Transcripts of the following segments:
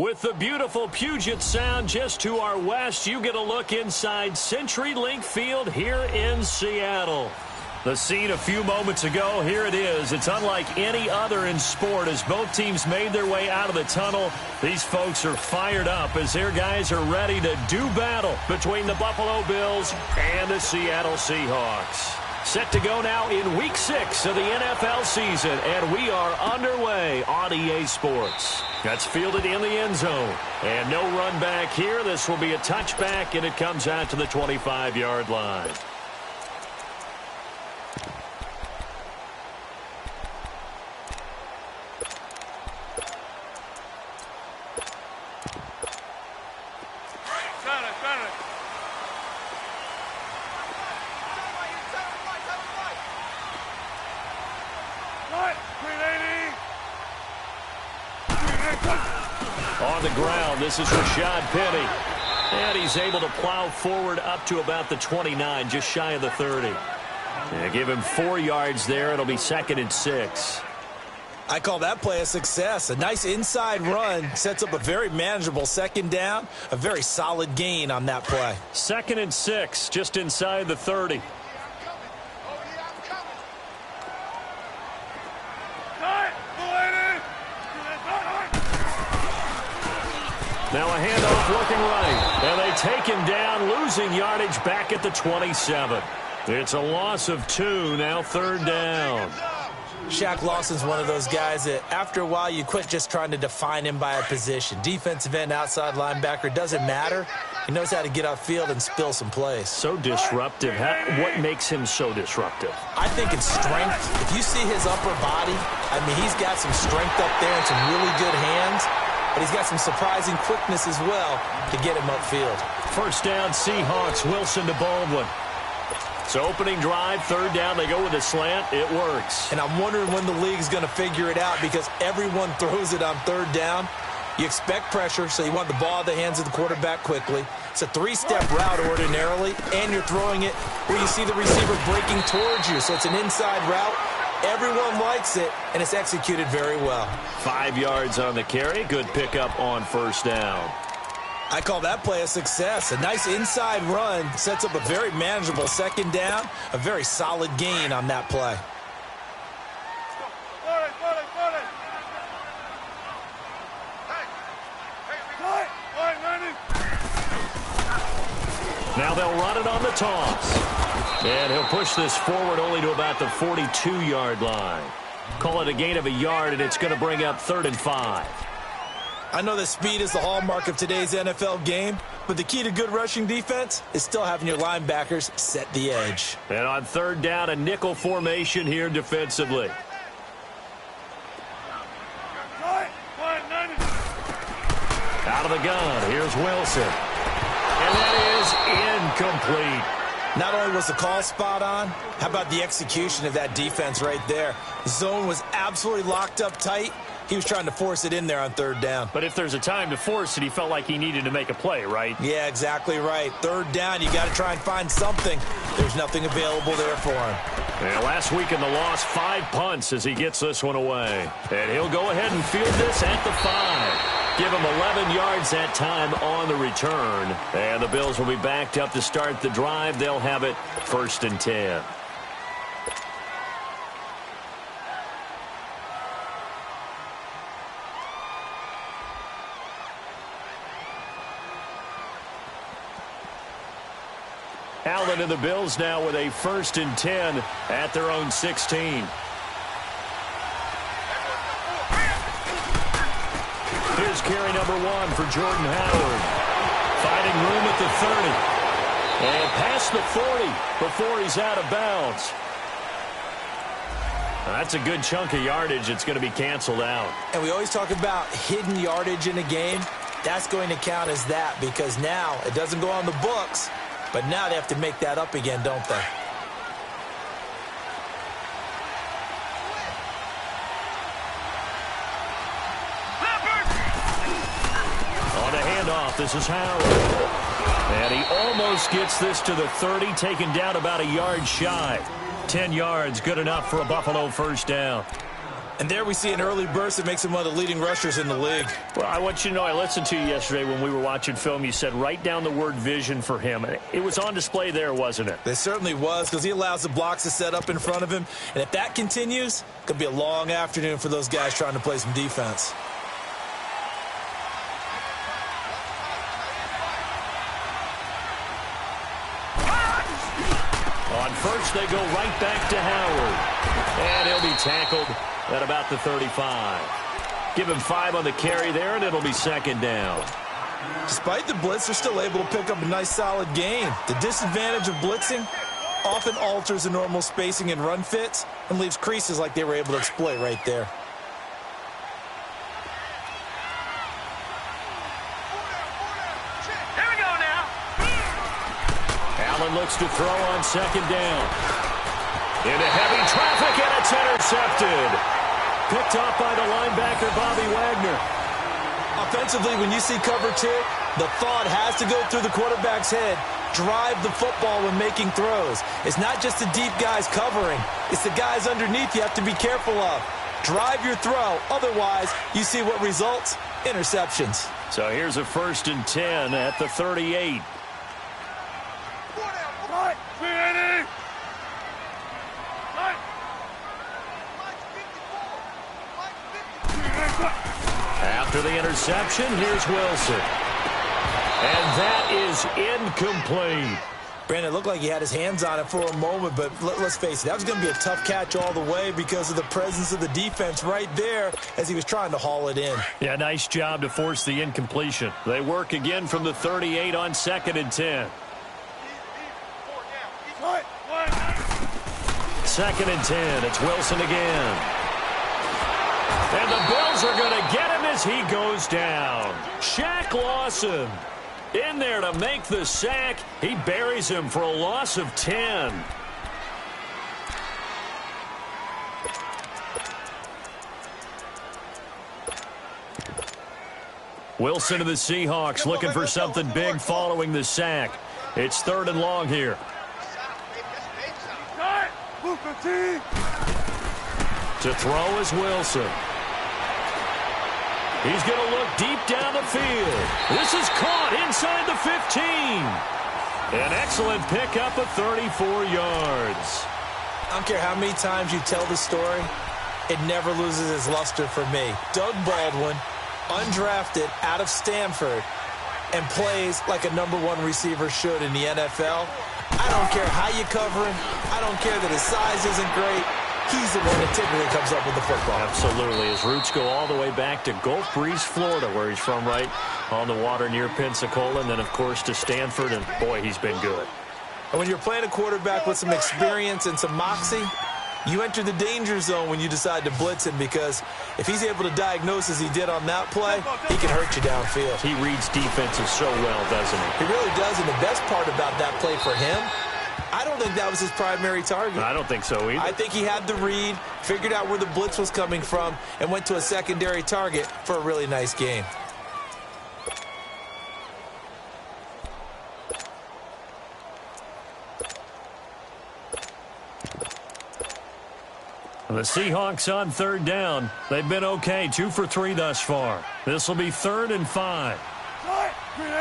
With the beautiful Puget Sound just to our west, you get a look inside CenturyLink Field here in Seattle. The scene a few moments ago, here it is. It's unlike any other in sport as both teams made their way out of the tunnel. These folks are fired up as their guys are ready to do battle between the Buffalo Bills and the Seattle Seahawks. Set to go now in Week 6 of the NFL season, and we are underway on EA Sports. That's fielded in the end zone, and no run back here. This will be a touchback, and it comes out to the 25-yard line. On the ground, this is Rashad Penny. And he's able to plow forward up to about the 29, just shy of the 30. And give him 4 yards there. It'll be 2nd and 6. I call that play a success. A nice inside run sets up a very manageable 2nd down. A very solid gain on that play. 2nd and 6, just inside the 30. Now a handoff looking right. And they take him down, losing yardage back at the 27. It's a loss of 2, now 3rd down. Shaq Lawson's one of those guys that after a while you quit just trying to define him by a position. Defensive end, outside linebacker, doesn't matter. He knows how to get upfield and spill some plays. So disruptive. What makes him so disruptive? I think it's strength. If you see his upper body, I mean, he's got some strength up there and some really good hands. But he's got some surprising quickness as well to get him upfield. 1st down, Seahawks. Wilson to Baldwin. So opening drive, 3rd down. They go with a slant. It works. And I'm wondering when the league's going to figure it out because everyone throws it on 3rd down. You expect pressure, so you want the ball in the hands of the quarterback quickly. It's a 3-step route ordinarily, and you're throwing it where you see the receiver breaking towards you. So it's an inside route. Everyone likes it, and it's executed very well. 5 yards on the carry. Good pickup on 1st down. I call that play a success. A nice inside run sets up a very manageable 2nd down. A very solid gain on that play. Now they'll run it on the toss. And he'll push this forward only to about the 42-yard line. Call it a gain of a yard, and it's going to bring up 3rd and 5. I know that speed is the hallmark of today's NFL game, but the key to good rushing defense is still having your linebackers set the edge. And on 3rd down, a nickel formation here defensively. Out of the gun, here's Wilson. And that is incomplete. Not only was the call spot on, how about the execution of that defense right there? The zone was absolutely locked up tight. He was trying to force it in there on 3rd down. But if there's a time to force it, he felt like he needed to make a play, right? Yeah, exactly right. 3rd down, you got to try and find something. There's nothing available there for him. And last week in the loss, 5 punts as he gets this one away. And he'll go ahead and field this at the 5. Give him 11 yards that time on the return. And the Bills will be backed up to start the drive. They'll have it 1st and 10. Allen and the Bills now with a 1st and 10 at their own 16. Here's carry number 1 for Jordan Howard. Finding room at the 30. And past the 40 before he's out of bounds. Now, that's a good chunk of yardage. It's going to be canceled out. And we always talk about hidden yardage in a game. That's going to count as that because now it doesn't go on the books, but now they have to make that up again, don't they? This is Howard. And he almost gets this to the 30, taken down about a yard shy. 10 yards, good enough for a Buffalo 1st down. And there we see an early burst that makes him one of the leading rushers in the league. Well, I want you to know, I listened to you yesterday when we were watching film. You said write down the word vision for him. It was on display there, wasn't it? It certainly was, because he allows the blocks to set up in front of him. And if that continues, it could be a long afternoon for those guys trying to play some defense. On first, they go right back to Howard. And he'll be tackled at about the 35. Give him 5 on the carry there, and it'll be second down. Despite the blitz, they're still able to pick up a nice, solid gain. The disadvantage of blitzing often alters the normal spacing and run fits and leaves creases like they were able to exploit right there. Here we go now. Allen looks to throw on second down. Into heavy traffic, and it's intercepted. Picked off by the linebacker, Bobby Wagner. Offensively, when you see cover 2, the thought has to go through the quarterback's head. Drive the football when making throws. It's not just the deep guys covering. It's the guys underneath you have to be careful of. Drive your throw. Otherwise, you see what results? Interceptions. So here's a 1st and 10 at the 38. After the interception, here's Wilson. And that is incomplete. Brandon, it looked like he had his hands on it for a moment, but let's face it, that was going to be a tough catch all the way because of the presence of the defense right there as he was trying to haul it in. Yeah, nice job to force the incompletion. They work again from the 38 on 2nd and 10. 2nd and 10. It's Wilson again. And the Bills are going to get him as he goes down. Shaq Lawson in there to make the sack. He buries him for a loss of 10. Wilson to the Seahawks looking for something big following the sack. It's 3rd and long here. To throw is Wilson. He's going to look deep down the field. This is caught inside the 15. An excellent pickup of 34 yards. I don't care how many times you tell the story, it never loses its luster for me. Doug Baldwin, undrafted out of Stanford, and plays like a #1 receiver should in the NFL. I don't care how you cover him. I don't care that his size isn't great. He's the one that typically comes up with the football. Absolutely. His roots go all the way back to Gulf Breeze, Florida, where he's from, right on the water near Pensacola, and then, of course, to Stanford, and, boy, he's been good. And when you're playing a quarterback with some experience and some moxie, you enter the danger zone when you decide to blitz him, because if he's able to diagnose as he did on that play, he can hurt you downfield. He reads defenses so well, doesn't he? He really does, and the best part about that play for him, I don't think that was his primary target. I don't think so either. I think he had the read, figured out where the blitz was coming from, and went to a secondary target for a really nice game. The Seahawks on 3rd down. They've been okay, 2 for 3 thus far. This will be 3rd and 5. 14.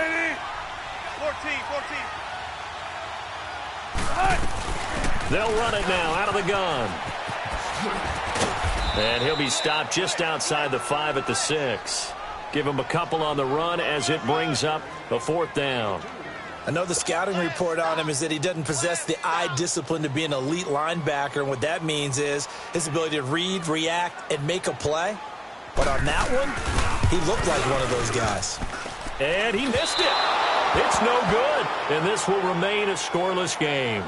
They'll run it now out of the gun. And he'll be stopped just outside the 5 at the 6. Give him a couple on the run as it brings up a 4th down. I know the scouting report on him is that he doesn't possess the eye discipline to be an elite linebacker, and what that means is his ability to read, react, and make a play. But on that one, he looked like one of those guys. And he missed it. It's no good, and this will remain a scoreless game.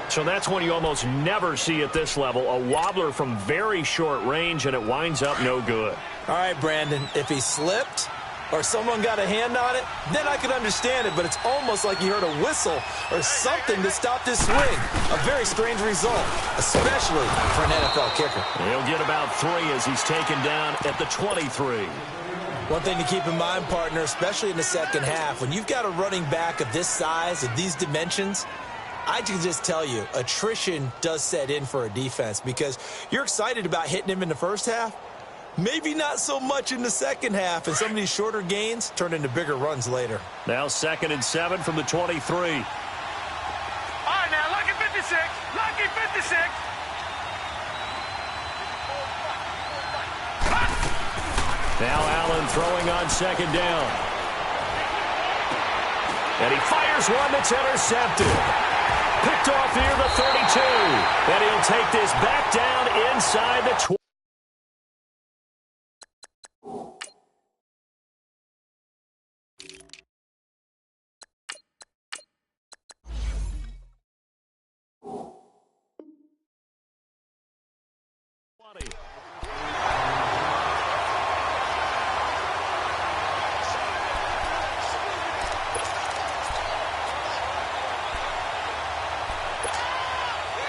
So that's one you almost never see at this level, a wobbler from very short range, and it winds up no good. All right, Brandon, if he slipped or someone got a hand on it, then I could understand it, but it's almost like you heard a whistle or something to stop this swing. A very strange result, especially for an NFL kicker. He'll get about 3 as he's taken down at the 23. One thing to keep in mind, partner, especially in the second half, when you've got a running back of this size, of these dimensions, I can just tell you, attrition does set in for a defense because you're excited about hitting him in the first half. Maybe not so much in the second half, and some of these shorter gains turn into bigger runs later. Now 2nd and 7 from the 23. All right, now, lucky 56. Lucky 56. Now Allen throwing on 2nd down. And he fires one that's intercepted. Picked off near the 32. And he'll take this back down inside the 20.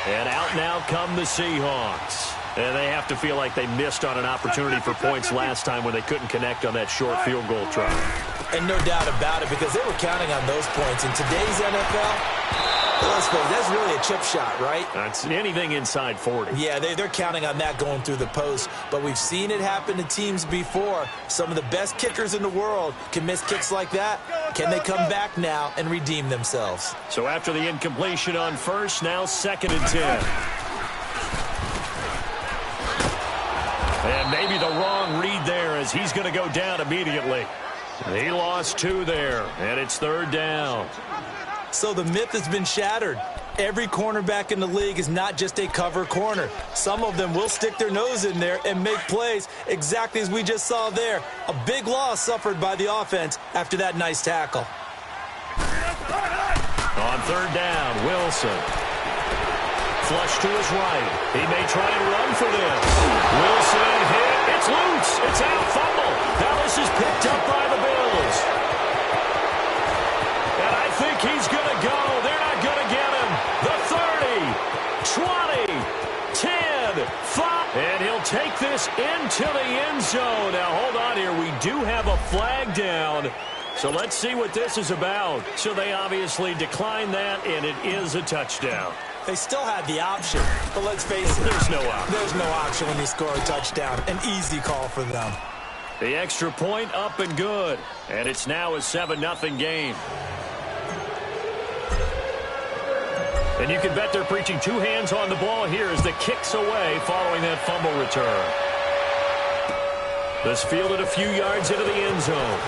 And out now come the Seahawks. And they have to feel like they missed on an opportunity for points last time when they couldn't connect on that short field goal try. And no doubt about it, because they were counting on those points. In today's NFL, let's face it, that's really a chip shot, right? That's anything inside 40. Yeah, they're counting on that going through the post. But we've seen it happen to teams before. Some of the best kickers in the world can miss kicks like that. Can they come back now and redeem themselves? So after the incompletion on first, now 2nd and 10. And maybe the wrong read there as he's going to go down immediately. He lost 2 there, and it's 3rd down. So the myth has been shattered. Every cornerback in the league is not just a cover corner. Some of them will stick their nose in there and make plays exactly as we just saw there. A big loss suffered by the offense after that nice tackle. On 3rd down, Wilson. Flush to his right. He may try and run for this. Wilson hit. It's loose. It's out. Fumble. Now this is picked up by the Bills. And I think he's going to go. They're not going to get him. The 30, 20, 10, 5. And he'll take this into the end zone. Now, hold on here. We do have a flag down. So let's see what this is about. So they obviously declined that, and it is a touchdown. They still had the option, but let's face it. There's no option. There's no option when you score a touchdown. An easy call for them. The extra point up and good. And it's now a 7-0 game. And you can bet they're preaching 2 hands on the ball here as the kick's away following that fumble return. This fielded a few yards into the end zone.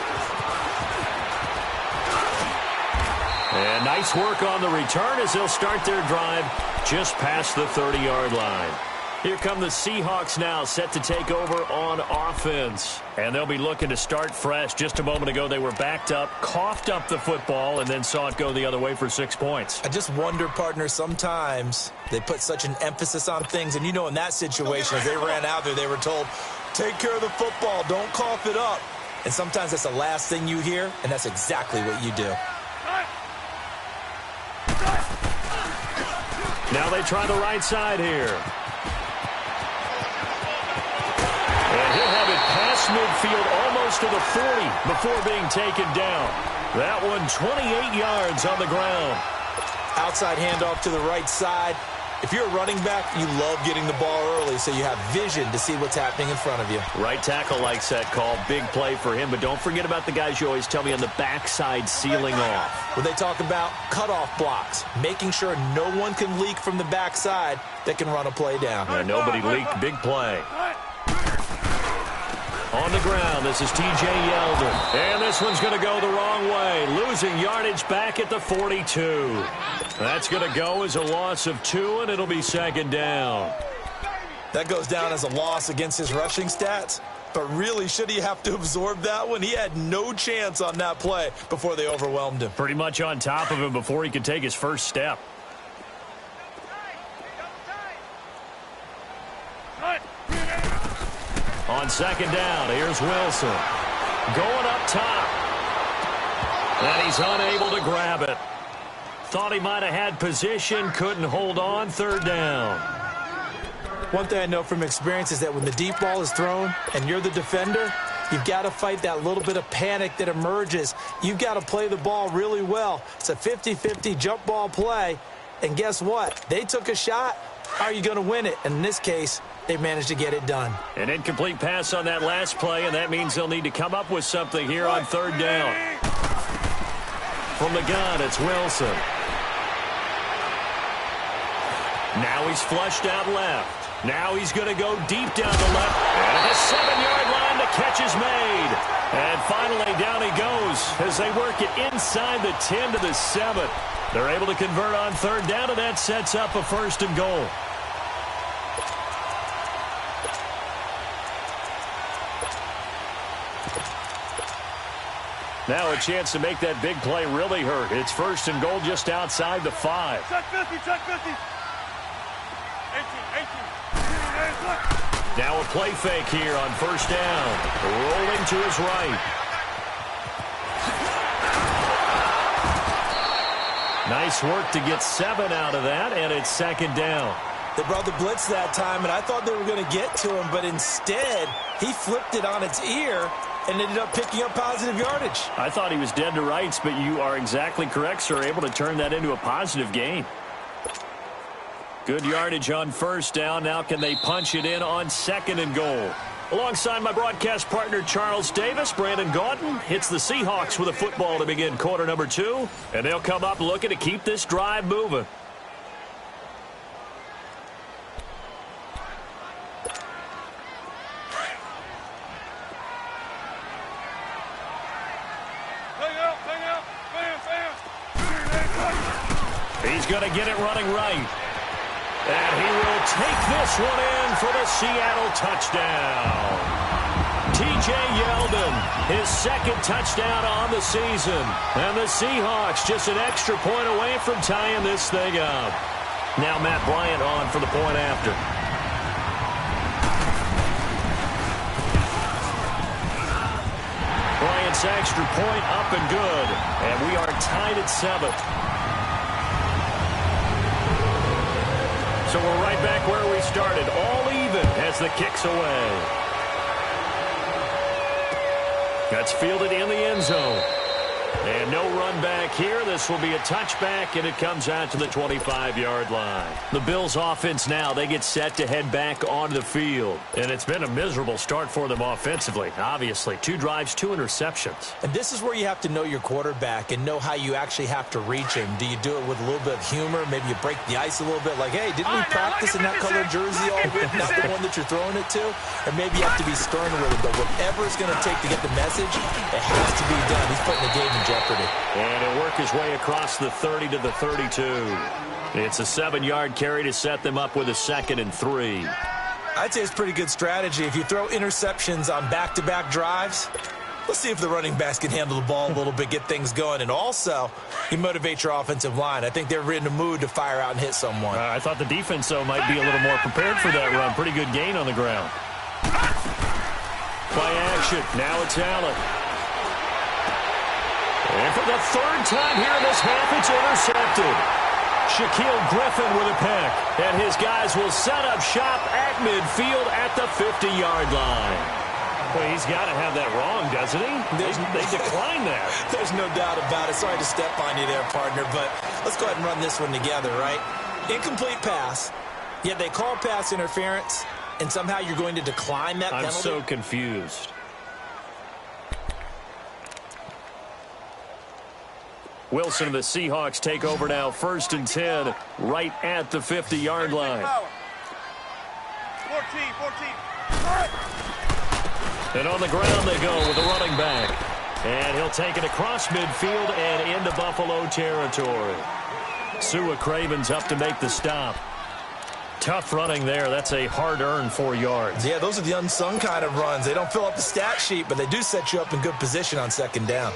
And nice work on the return as they'll start their drive just past the 30-yard line. Here come the Seahawks now, set to take over on offense. And they'll be looking to start fresh. Just a moment ago, they were backed up, coughed up the football, and then saw it go the other way for 6 points. I just wonder, partner, sometimes they put such an emphasis on things. And, you know, in that situation, as they ran out there, they were told, take care of the football, don't cough it up. And sometimes that's the last thing you hear, and that's exactly what you do. Now they try the right side here. And he'll have it past midfield almost to the 40 before being taken down. That one 28 yards on the ground. Outside handoff to the right side. If you're a running back, you love getting the ball early so you have vision to see what's happening in front of you. Right tackle likes that call. Big play for him. But don't forget about the guys you always tell me on the backside sealing off. Well, they talk about cutoff blocks, making sure no one can leak from the backside that can run a play down. And nobody leaked. Big play. On the ground, this is T.J. Yeldon. And this one's going to go the wrong way. Losing yardage back at the 42. That's going to go as a loss of 2, and it'll be 2nd down. That goes down as a loss against his rushing stats. But really, should he have to absorb that one? He had no chance on that play before they overwhelmed him. Pretty much on top of him before he could take his first step. On 2nd down, here's Wilson. Going up top. And he's unable to grab it. Thought he might have had position, couldn't hold on. 3rd down. One thing I know from experience is that when the deep ball is thrown and you're the defender, you've got to fight that little bit of panic that emerges. You've got to play the ball really well. It's a 50-50 jump ball play. And guess what? They took a shot. How are you going to win it? And in this case, they managed to get it done. An incomplete pass on that last play, and that means they'll need to come up with something here on third down. From the gun, it's Wilson. Now he's flushed out left. Now he's going to go deep down the left. And at the 7-yard line, the catch is made. And finally, down he goes as they work it inside the 10 to the 7. They're able to convert on third down, and that sets up a first and goal. Now a chance to make that big play really hurt. It's first and goal just outside the 5. Check 50, check 50. 18. Now a play fake here on first down. Rolling to his right. Nice work to get 7 out of that, and it's second down. They brought the blitz that time, and I thought they were going to get to him, but instead, he flipped it on its ear and ended up picking up positive yardage. I thought he was dead to rights, but you are exactly correct, sir. Able to turn that into a positive gain. Good yardage on first down. Now can they punch it in on second and goal? Alongside my broadcast partner, Charles Davis, Brandon Gaudin hits the Seahawks with a football to begin quarter number 2. And they'll come up looking to keep this drive moving. He's going to get it running right. And he will take this one in for the Seattle touchdown. T.J. Yeldon, his second touchdown on the season. And the Seahawks just an extra point away from tying this thing up. Now Matt Bryant on for the point after. Bryant's extra point up and good. And we are tied at 7. So we're right back where we started, all even as the kick's away. That's fielded in the end zone. And no run back here. This will be a touchback, and it comes out to the 25-yard line. The Bills' offense now, they get set to head back onto the field. And it's been a miserable start for them offensively, obviously. 2 drives, 2 interceptions. And this is where you have to know your quarterback and know how you actually have to reach him. Do you do it with a little bit of humor? Maybe you break the ice a little bit, like, hey, didn't we practice in that colored jersey all week, not the one that you're throwing it to? Or maybe you have to be stern with him. But whatever it's going to take to get the message, it has to be done. He's putting the game in jeopardy. And he'll work his way across the 30 to the 32. It's a 7-yard carry to set them up with a 2nd and 3. I'd say it's pretty good strategy. If you throw interceptions on back-to-back drives, let's see if the running backs can handle the ball a little bit, get things going. And also, you motivate your offensive line. I think they're in the mood to fire out and hit someone. I thought the defense, though, might be a little more prepared for that run. Pretty good gain on the ground. Play action. Now it's Allen. And for the 3rd time here in this half, it's intercepted. Shaquille Griffin with a pick. And his guys will set up shop at midfield at the 50-yard line. Well, he's got to have that wrong, doesn't he? They declined that. There's no doubt about it. Sorry to step on you there, partner, but let's go ahead and run this one together, right? Incomplete pass, yet they call pass interference, and somehow you're going to decline that penalty? I'm so confused. Wilson and the Seahawks take over now, 1st and 10, right at the 50-yard line. 14. And on the ground they go with the running back. And he'll take it across midfield and into Buffalo territory. Sua Craven's up to make the stop. Tough running there. That's a hard-earned 4 yards. Yeah, those are the unsung kind of runs. They don't fill up the stat sheet, but they do set you up in good position on 2nd down.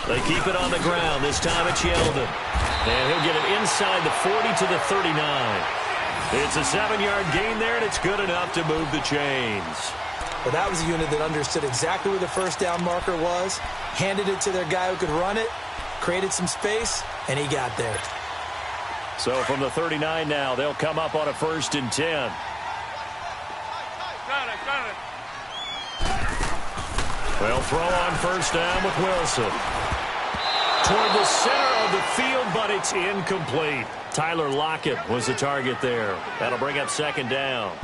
They keep it on the ground. This time it's Yeldon. And he'll get it inside the 40 to the 39. It's a 7-yard gain there, and it's good enough to move the chains. Well, that was a unit that understood exactly where the first down marker was, handed it to their guy who could run it, created some space, and he got there. So from the 39 now, they'll come up on a 1st and 10. They'll throw on first down with Wilson. Toward the center of the field, but it's incomplete. Tyler Lockett was the target there. That'll bring up second down.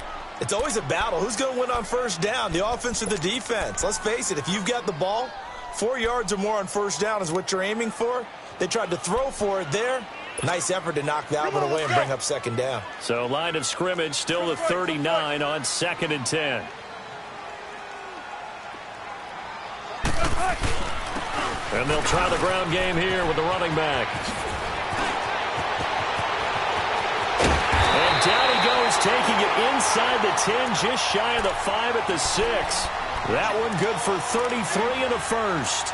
It's always a battle. Who's going to win on first down, the offense or the defense? Let's face it, if you've got the ball, 4 yards or more on first down is what you're aiming for. They tried to throw for it there. Nice effort to knock that one away and bring up second down. So line of scrimmage still the 39 on 2nd and 10. And they'll try the ground game here with the running back. And down he goes, taking it inside the 10, just shy of the 5 at the 6. That one good for 33 and a first.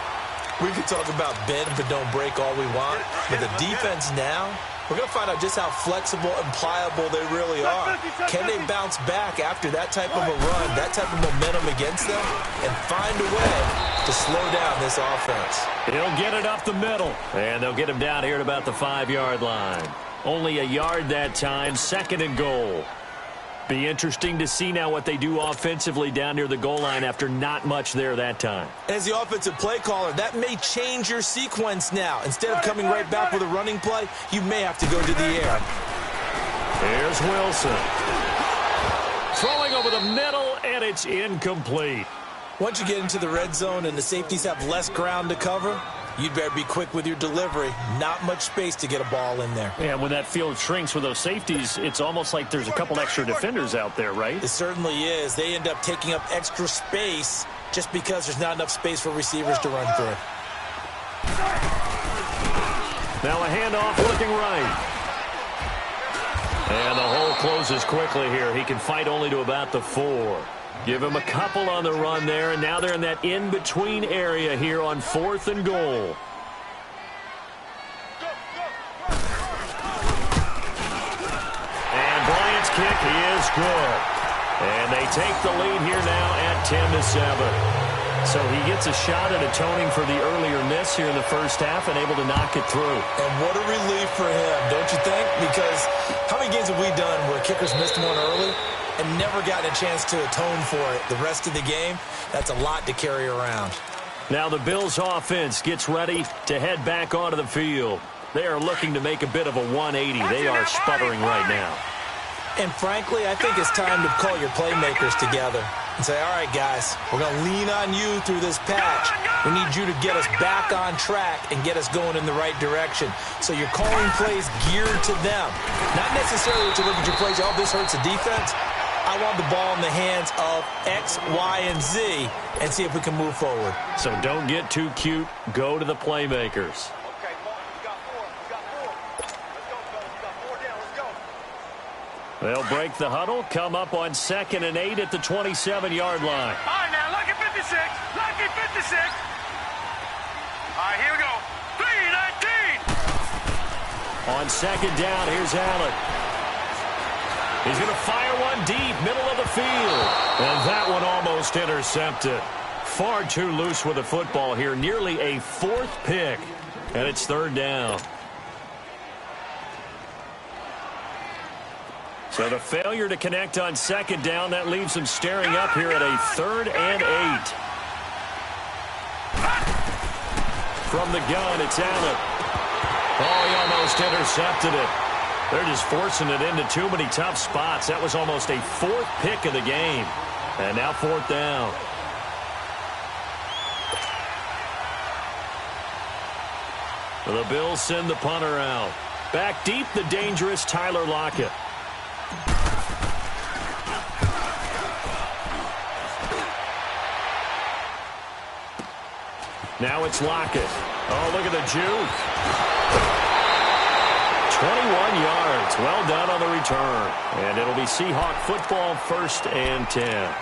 We could talk about bend but don't break all we want, but the defense now, we're going to find out just how flexible and pliable they really are. Can they bounce back after that type of a run, that type of momentum against them, and find a way to slow down this offense? He'll get it up the middle, and they'll get him down here at about the 5-yard line. Only a yard that time, 2nd and goal. Be interesting to see now what they do offensively down near the goal line after not much there that time. As the offensive play caller, that may change your sequence now. Instead of coming right back with a running play, you may have to go to the air. Here's Wilson. Throwing over the middle, and it's incomplete. Once you get into the red zone and the safeties have less ground to cover, you'd better be quick with your delivery. Not much space to get a ball in there. Yeah, when that field shrinks with those safeties, it's almost like there's a couple extra defenders out there, right? It certainly is. They end up taking up extra space just because there's not enough space for receivers to run through. Now a handoff looking right. And the hole closes quickly here. He can fight only to about the 4. Give him a couple on the run there, and now they're in that in-between area here on 4th and goal. And Bryant's kick is good. And they take the lead here now at 10-7. So he gets a shot at atoning for the earlier miss here in the first half and able to knock it through. And what a relief for him, don't you think? Because how many games have we done where kickers missed one early and never gotten a chance to atone for it the rest of the game? That's a lot to carry around. Now the Bills offense gets ready to head back onto the field. They are looking to make a bit of a 180. They are sputtering right now. And frankly, I think it's time to call your playmakers together and say, all right, guys, we're going to lean on you through this patch. We need you to get us back on track and get us going in the right direction. So you're calling plays geared to them. Not necessarily to look at your plays, oh, this hurts the defense. I want the ball in the hands of X, Y, and Z and see if we can move forward. So don't get too cute. Go to the playmakers. Okay, Mark, we got 4. We got 4. Let's go, fellas. We got 4 down. Let's go. They'll break the huddle, come up on 2nd and 8 at the 27-yard line. All right, now, lucky 56. Lucky 56. All right, here we go. 3-19. On 2nd down, here's Allen. He's going to fire one deep, middle of the field. And that one almost intercepted. Far too loose with the football here. Nearly a 4th pick. And it's 3rd down. So the failure to connect on 2nd down, that leaves him staring up here at a 3rd and 8. From the gun, it's Allen. Oh, he almost intercepted it. They're just forcing it into too many tough spots. That was almost a 4th pick of the game. And now 4th down. The Bills send the punter out. Back deep, the dangerous Tyler Lockett. Now it's Lockett. Oh, look at the juke. 21 yards. Well done on the return. And it'll be Seahawk football, 1st and 10.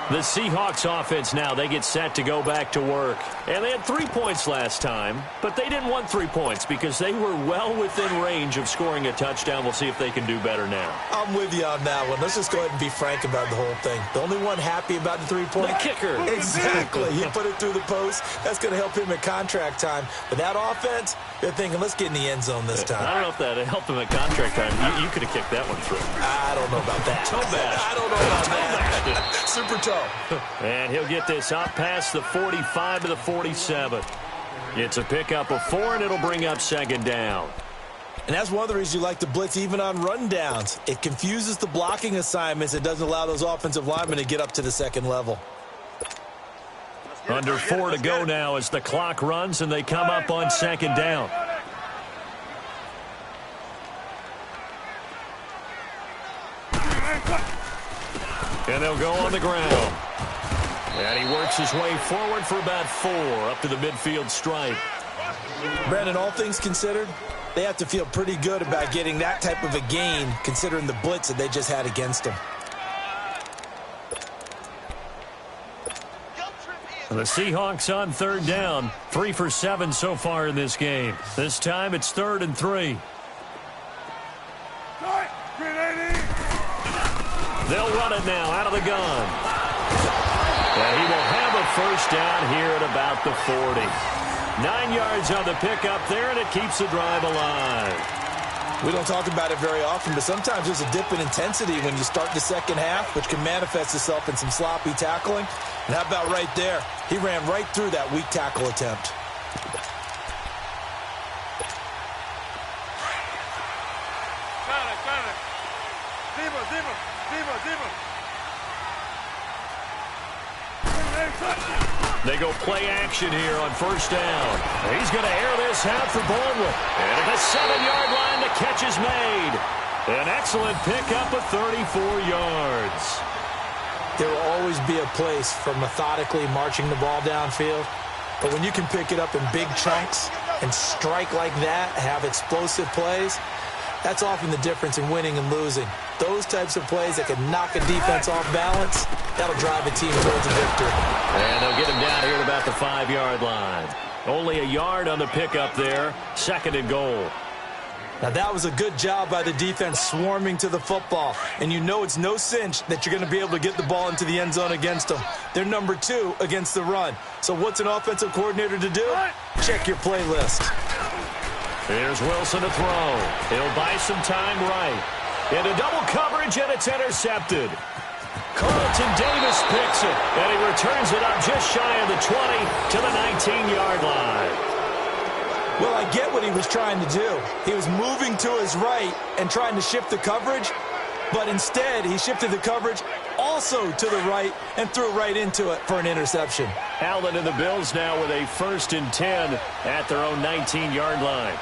The Seahawks offense now, they get set to go back to work. And they had 3 points last time, but they didn't want 3 points because they were well within range of scoring a touchdown. We'll see if they can do better now. I'm with you on that one. Let's just go ahead and be frank about the whole thing. The only one happy about the 3-point? The kicker. Exactly. He put it through the post. That's going to help him at contract time. But that offense, They're thinking, let's get in the end zone this time. I don't know if that helped him at contract time. You could have kicked that one through. I don't know about that. Toe bash. I don't know about that. Super toe. And he'll get this up past the 45 to the 47. It's a pickup of 4, and it'll bring up second down. And that's one of the reasons you like to blitz even on rundowns. It confuses the blocking assignments. It doesn't allow those offensive linemen to get up to the second level. Under 4 to go now as the clock runs, and they come up on second down. And they'll go on the ground. And he works his way forward for about 4 up to the midfield stripe. Brandon, all things considered, they have to feel pretty good about getting that type of a gain considering the blitz that they just had against them. The Seahawks on third down. 3 for 7 so far in this game. This time it's 3rd and 3. They'll run it now out of the gun. And he will have a first down here at about the 40. 9 yards on the pickup there, and it keeps the drive alive. We don't talk about it very often, but sometimes there's a dip in intensity when you start the second half, which can manifest itself in some sloppy tackling. And how about right there? He ran right through that weak tackle attempt. They go play action here on first down. He's going to air this out for Baldwin. And at the 7-yard line, the catch is made. An excellent pickup of 34 yards. There will always be a place for methodically marching the ball downfield. But when you can pick it up in big chunks and strike like that, have explosive plays, that's often the difference in winning and losing. Those types of plays that can knock a defense off balance, that'll drive a team towards a victory. And they'll get him down here at about the 5-yard line. Only a yard on the pickup there. 2nd and goal. Now, that was a good job by the defense swarming to the football. And you know it's no cinch that you're going to be able to get the ball into the end zone against them. They're number 2 against the run. So what's an offensive coordinator to do? Check your playlist. Here's Wilson to throw. He'll buy some time right. Into double coverage, and it's intercepted. Carlton Davis picks it, and he returns it up just shy of the 20 to the 19-yard line. Well, I get what he was trying to do. He was moving to his right and trying to shift the coverage, but instead he shifted the coverage also to the right and threw right into it for an interception. Allen and the Bills now with a 1st and 10 at their own 19-yard line.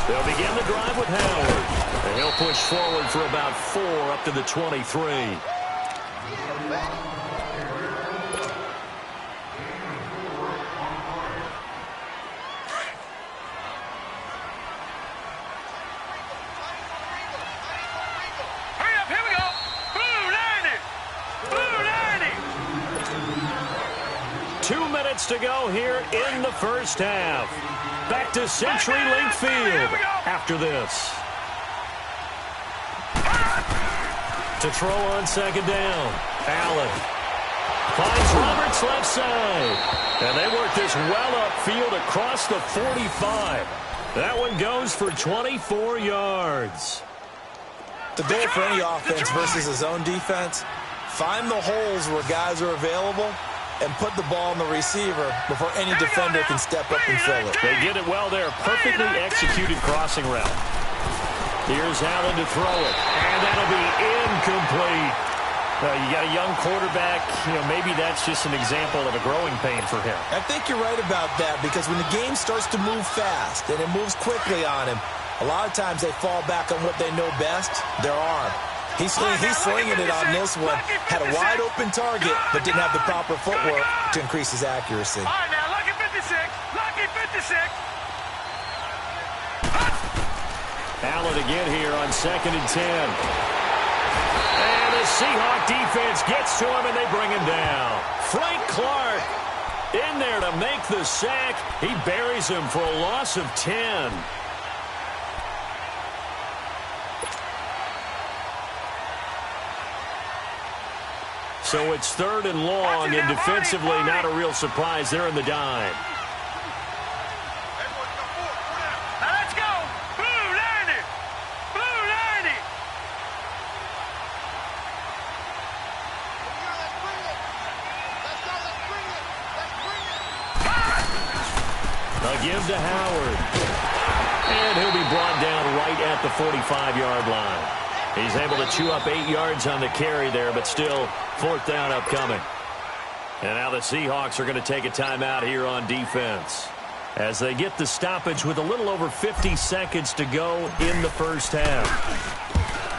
They'll begin the drive with Howard. And he'll push forward for about 4 up to the 23. Hurry up, here we go. Blue 90. Blue 90. 2 minutes to go here in the first half. Back to CenturyLink Field after this. To throw on second down. Allen finds Roberts left side. And they work this well upfield across the 45. That one goes for 24 yards. The goal for any offense versus his own defense, find the holes where guys are available and put the ball on the receiver before any defender can step up and fill it. They did it well there. Perfectly executed crossing route. Here's Allen to throw it, and that'll be incomplete. You got a young quarterback. Maybe that's just an example of a growing pain for him. I think you're right about that because when the game starts to move fast and it moves quickly on him, a lot of times they fall back on what they know best, their arm. He's slinging it on this one. Had a wide open target, but didn't have the proper footwork to increase his accuracy. All right, now, lucky 56. Lucky 56. Allen again here on 2nd and 10. And the Seahawk defense gets to him, and they bring him down. Frank Clark in there to make the sack. He buries him for a loss of 10. So it's 3rd and long, and defensively not a real surprise. They're in the dime. give to Howard. And he'll be brought down right at the 45-yard line. He's able to chew up 8 yards on the carry there, but still 4th down upcoming. And now the Seahawks are going to take a timeout here on defense as they get the stoppage with a little over 50 seconds to go in the first half.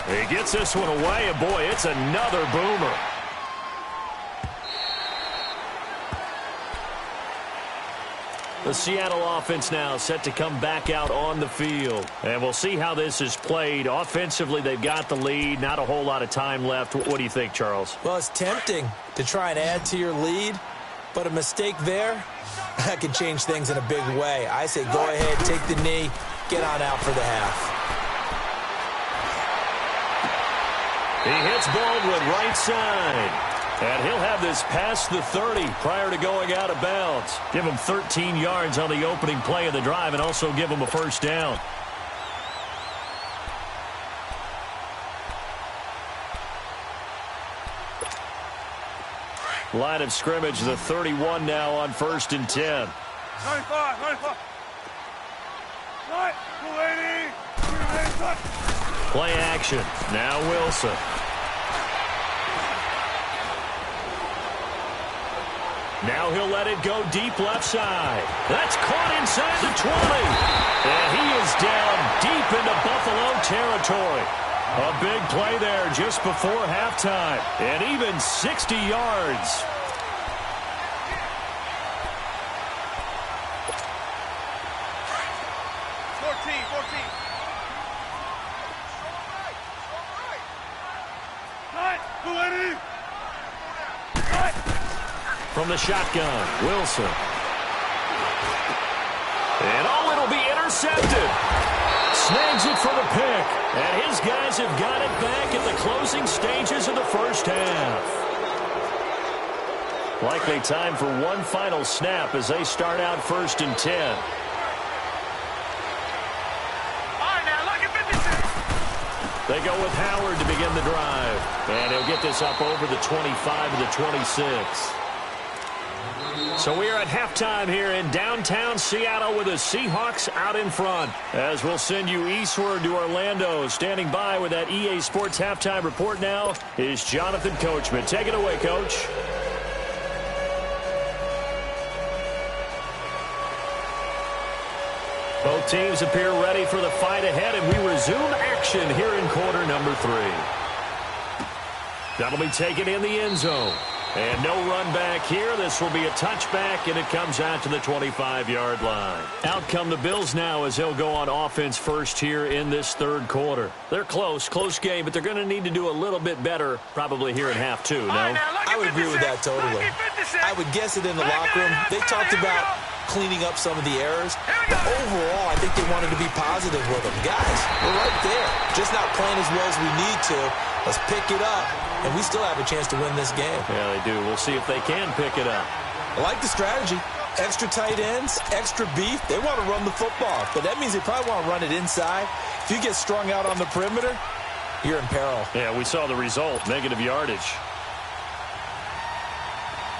He gets this one away, and boy, it's another boomer. The Seattle offense now set to come back out on the field. And we'll see how this is played. Offensively, they've got the lead. Not a whole lot of time left. What do you think, Charles? Well, it's tempting to try and add to your lead, but a mistake there, that can change things in a big way. I say go ahead, take the knee, get on out for the half. He hits Baldwin right side. And he'll have this past the 30 prior to going out of bounds. Give him 13 yards on the opening play of the drive and also give him a first down. Line of scrimmage, the 31 now on 1st and 10. 95, 95. Right, 280. Play action. Now Wilson. Now he'll let it go deep left side. That's caught inside the 20. And he is down deep into Buffalo territory. A big play there just before halftime. And even 60 yards. From the shotgun, Wilson. And it'll be intercepted. Snags it for the pick. And his guys have got it back in the closing stages of the first half. Likely time for one final snap as they start out 1st and 10. All right, now look at 56. They go with Howard to begin the drive. And he'll get this up over the 25 to the 26. So we are at halftime here in downtown Seattle with the Seahawks out in front. As we'll send you eastward to Orlando. Standing by with that EA Sports halftime report now is Jonathan Coachman. Take it away, Coach. Both teams appear ready for the fight ahead, and we resume action here in quarter number 3. That'll be taken in the end zone. And no run back here. This will be a touchback, and it comes out to the 25-yard line. Out come the Bills now as they'll go on offense first here in this 3rd quarter. They're close game, but they're going to need to do a little bit better probably here in half 2, no? I would agree with that totally. I would guess it in the locker room. They talked about cleaning up some of the errors, but overall, I think they wanted to be positive with them. Guys, we're right there. Just not playing as well as we need to. Let's pick it up, and we still have a chance to win this game. Yeah, they do. We'll see if they can pick it up. I like the strategy. Extra tight ends, extra beef. They want to run the football, but that means they probably want to run it inside. If you get strung out on the perimeter, you're in peril. Yeah, we saw the result, negative yardage.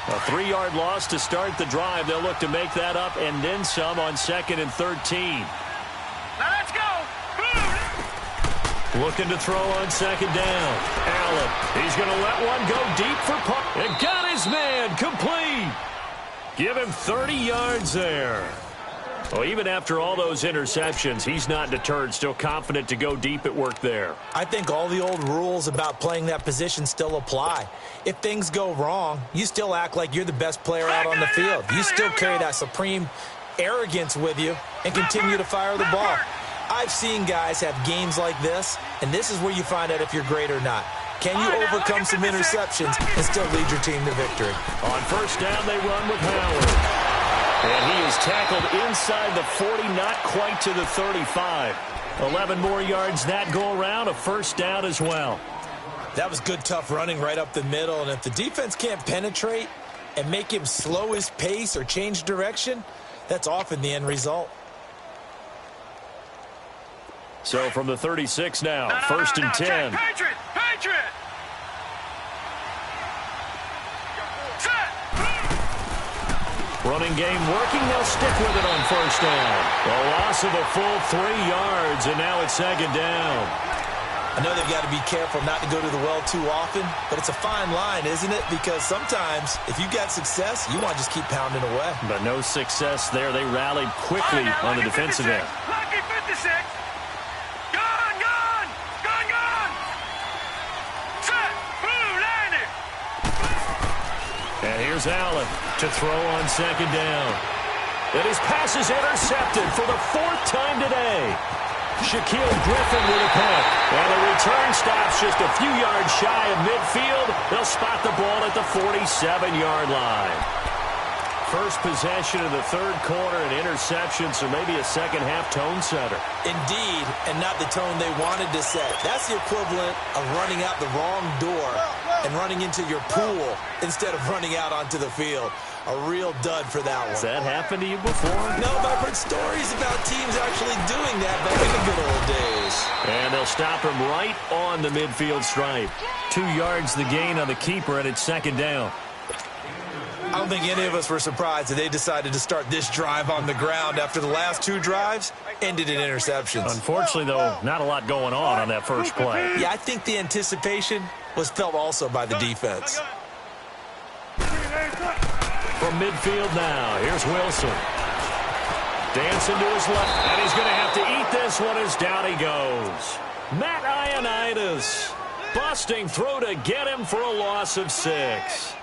A 3-yard loss to start the drive. They'll look to make that up and then some on 2nd and 13. Now let's go. Looking to throw on 2nd down. Allen, he's going to let one go deep for punt. And got his man complete. Give him 30 yards there. Well, even after all those interceptions, he's not deterred, still confident to go deep at work there. I think all the old rules about playing that position still apply. If things go wrong, you still act like you're the best player out on the field. You still carry that supreme arrogance with you and continue to fire the ball. I've seen guys have games like this, and this is where you find out if you're great or not. Can you overcome some interceptions and still lead your team to victory? On 1st down, they run with Howard. And he is tackled inside the 40, not quite to the 35. 11 more yards that go around, a 1st down as well. That was good, tough running right up the middle. And if the defense can't penetrate and make him slow his pace or change direction, that's often the end result. So from the 36 now, 1st and 10. Patriot! Running game working. They'll stick with it on first down. A loss of a full 3 yards, and now it's second down. I know they've got to be careful not to go to the well too often, but it's a fine line, isn't it? Because sometimes, if you got success, you want to just keep pounding away. But no success there. They rallied quickly on the defensive end. Lucky 56. Gone, gone. Gone, gone. Set. Blue, landed. And here's Allen to throw on second down. And his pass is intercepted for the 4th time today. Shaquille Griffin with a pick. And the return stops just a few yards shy of midfield. They'll spot the ball at the 47-yard line. First possession of the third quarter, an interception, so maybe a second-half tone setter. Indeed, and not the tone they wanted to set. That's the equivalent of running out the wrong door and running into your pool instead of running out onto the field. A real dud for that one. Has that happened to you before? No, but I've heard stories about teams actually doing that back in the good old days. And they'll stop him right on the midfield stripe. 2 yards the gain on the keeper, and it's second down. I don't think any of us were surprised that they decided to start this drive on the ground after the last 2 drives ended in interceptions. Unfortunately, though, not a lot going on that first play. Yeah, I think the anticipation was felt also by the defense. From midfield now, here's Wilson. Dancing to his left, and he's going to have to eat this one as down he goes. Matt Ioannidis busting through to get him for a loss of 6.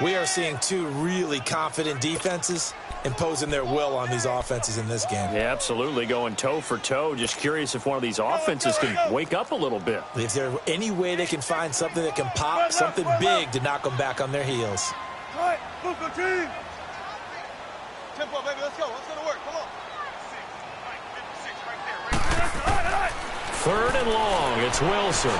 We are seeing 2 really confident defenses imposing their will on these offenses in this game. Yeah, absolutely, going toe for toe. Just curious if one of these offenses can wake up a little bit. Is there any way they can find something that can pop, something big to knock them back on their heels? Tempo, baby, let's go. Let's go to work. Come on. 56 right there. 3rd and long. It's Wilson.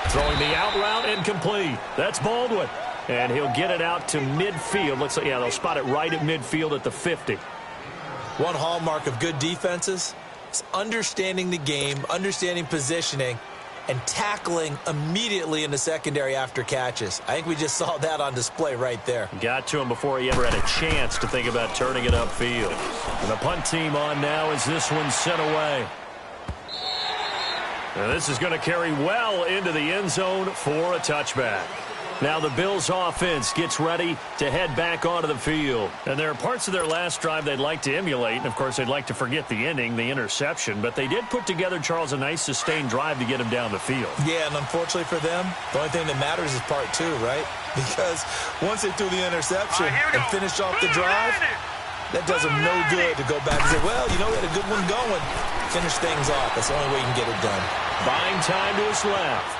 Throwing the out route incomplete. That's Baldwin. And he'll get it out to midfield. Looks like, yeah, they'll spot it right at midfield at the 50. One hallmark of good defenses is understanding the game, understanding positioning, and tackling immediately in the secondary after catches. I think we just saw that on display right there. Got to him before he ever had a chance to think about turning it upfield. And the punt team on now as this one's sent away. And this is going to carry well into the end zone for a touchback. Now the Bills offense gets ready to head back onto the field. And there are parts of their last drive they'd like to emulate. And, of course, they'd like to forget the ending, the interception. But they did put together, Charles, a nice sustained drive to get him down the field. Yeah, and unfortunately for them, the only thing that matters is part 2, right? Because once they threw the interception and finished off the drive, that does them no good to go back and say, well, you know, we had a good one going. Finish things off. That's the only way you can get it done. Buying time to his left.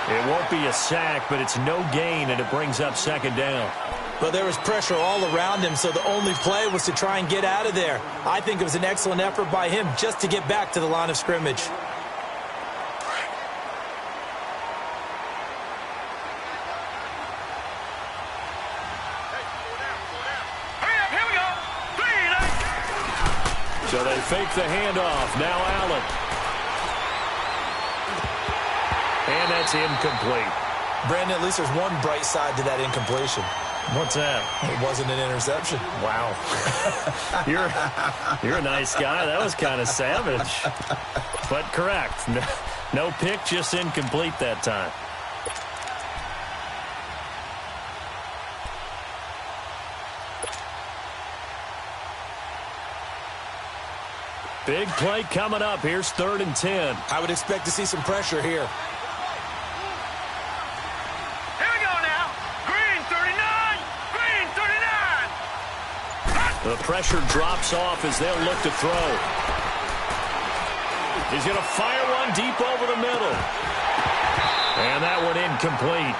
It won't be a sack, but it's no gain, and it brings up second down. Well, there was pressure all around him, so the only play was to try and get out of there. I think it was an excellent effort by him just to get back to the line of scrimmage. So they fake the handoff. Now Allen. And that's incomplete. Brandon, at least there's one bright side to that incompletion. What's that? It wasn't an interception. Wow. You're a nice guy. That was kind of savage. But correct. No pick, just incomplete that time. Big play coming up. Here's 3rd and 10. I would expect to see some pressure here. Here we go now. Green 39. Green 39. The pressure drops off as they'll look to throw. He's going to fire one deep over the middle. And that one incomplete.